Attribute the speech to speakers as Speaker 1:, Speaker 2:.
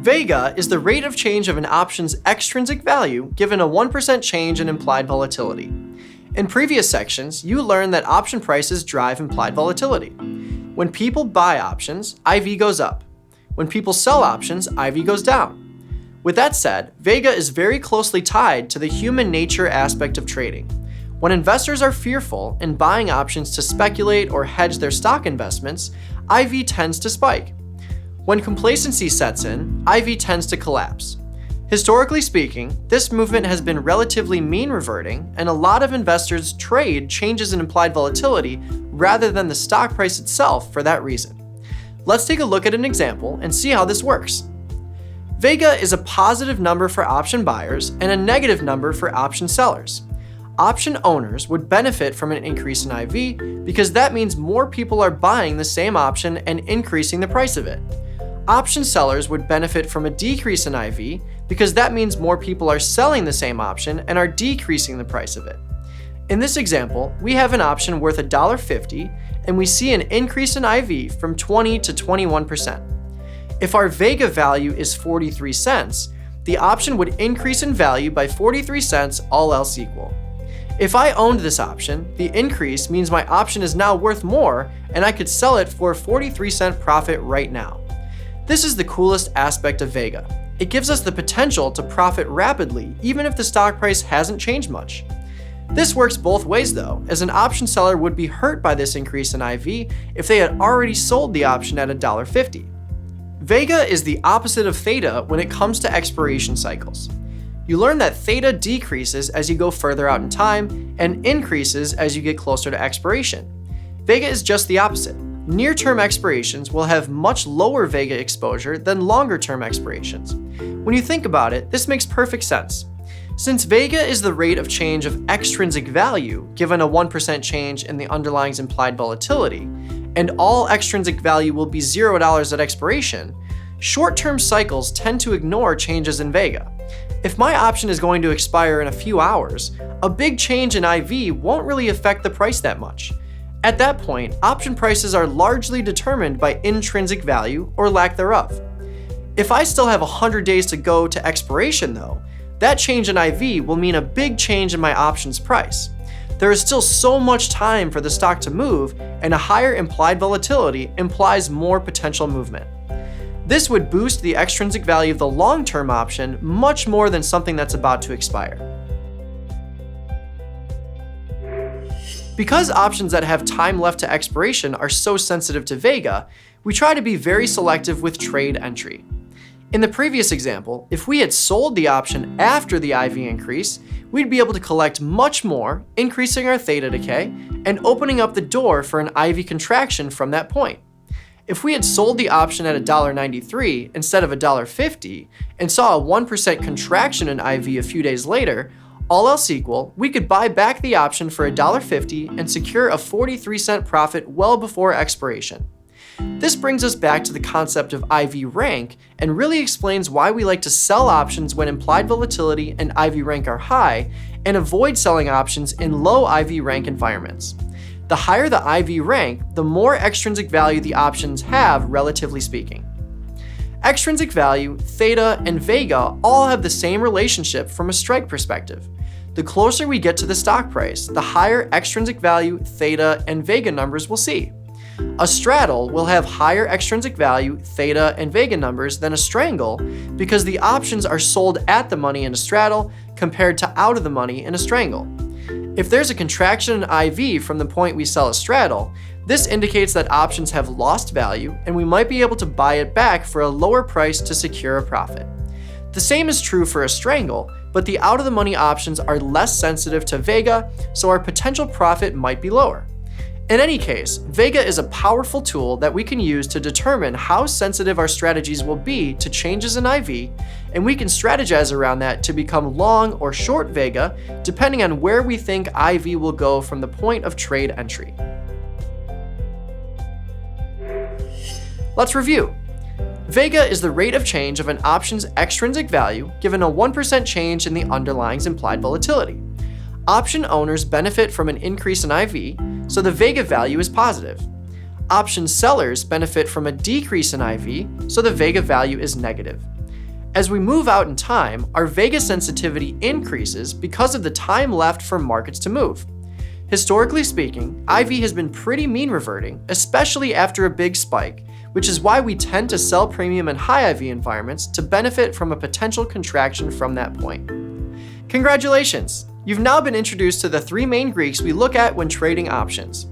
Speaker 1: Vega is the rate of change of an option's extrinsic value given a 1% change in implied volatility. In previous sections, you learned that option prices drive implied volatility. When people buy options, IV goes up. When people sell options, IV goes down. With that said, Vega is very closely tied to the human nature aspect of trading. When investors are fearful in buying options to speculate or hedge their stock investments, IV tends to spike. When complacency sets in, IV tends to collapse. Historically speaking, this movement has been relatively mean reverting, and a lot of investors trade changes in implied volatility rather than the stock price itself for that reason. Let's take a look at an example and see how this works. Vega is a positive number for option buyers and a negative number for option sellers. Option owners would benefit from an increase in IV because that means more people are buying the same option and increasing the price of it. Option sellers would benefit from a decrease in IV because that means more people are selling the same option and are decreasing the price of it. In this example, we have an option worth $1.50 and we see an increase in IV from 20 to 21%. If our Vega value is 43 cents, the option would increase in value by 43 cents, all else equal. If I owned this option, the increase means my option is now worth more and I could sell it for a 43-cent profit right now. This is the coolest aspect of Vega. It gives us the potential to profit rapidly even if the stock price hasn't changed much. This works both ways though, as an option seller would be hurt by this increase in IV if they had already sold the option at $1.50. Vega is the opposite of theta when it comes to expiration cycles. You learn that theta decreases as you go further out in time and increases as you get closer to expiration. Vega is just the opposite. Near-term expirations will have much lower Vega exposure than longer-term expirations. When you think about it, this makes perfect sense. Since Vega is the rate of change of extrinsic value given a 1% change in the underlying's implied volatility, and all extrinsic value will be $0 at expiration, short-term cycles tend to ignore changes in Vega. If my option is going to expire in a few hours, a big change in IV won't really affect the price that much. At that point, option prices are largely determined by intrinsic value or lack thereof. If I still have 100 days to go to expiration though, that change in IV will mean a big change in my option's price. There is still so much time for the stock to move, and a higher implied volatility implies more potential movement. This would boost the extrinsic value of the long-term option much more than something that's about to expire. Because options that have time left to expiration are so sensitive to Vega, we try to be very selective with trade entry. In the previous example, if we had sold the option after the IV increase, we'd be able to collect much more, increasing our theta decay, and opening up the door for an IV contraction from that point. If we had sold the option at $1.93 instead of $1.50 and saw a 1% contraction in IV a few days later, all else equal, we could buy back the option for $1.50 and secure a 43-cent profit well before expiration. This brings us back to the concept of IV rank and really explains why we like to sell options when implied volatility and IV rank are high and avoid selling options in low IV rank environments. The higher the IV rank, the more extrinsic value the options have, relatively speaking. Extrinsic value, theta, and Vega all have the same relationship from a strike perspective. The closer we get to the stock price, the higher extrinsic value, theta, and Vega numbers we'll see. A straddle will have higher extrinsic value, theta, and Vega numbers than a strangle because the options are sold at the money in a straddle compared to out of the money in a strangle. If there's a contraction in IV from the point we sell a straddle, this indicates that options have lost value and we might be able to buy it back for a lower price to secure a profit. The same is true for a strangle, but the out-of-the-money options are less sensitive to Vega, so our potential profit might be lower. In any case, Vega is a powerful tool that we can use to determine how sensitive our strategies will be to changes in IV, and we can strategize around that to become long or short Vega, depending on where we think IV will go from the point of trade entry. Let's review. Vega is the rate of change of an option's extrinsic value given a 1% change in the underlying's implied volatility. Option owners benefit from an increase in IV, so the Vega value is positive. Option sellers benefit from a decrease in IV, so the Vega value is negative. As we move out in time, our Vega sensitivity increases because of the time left for markets to move. Historically speaking, IV has been pretty mean reverting, especially after a big spike, which is why we tend to sell premium in high IV environments to benefit from a potential contraction from that point. Congratulations! You've now been introduced to the three main Greeks we look at when trading options.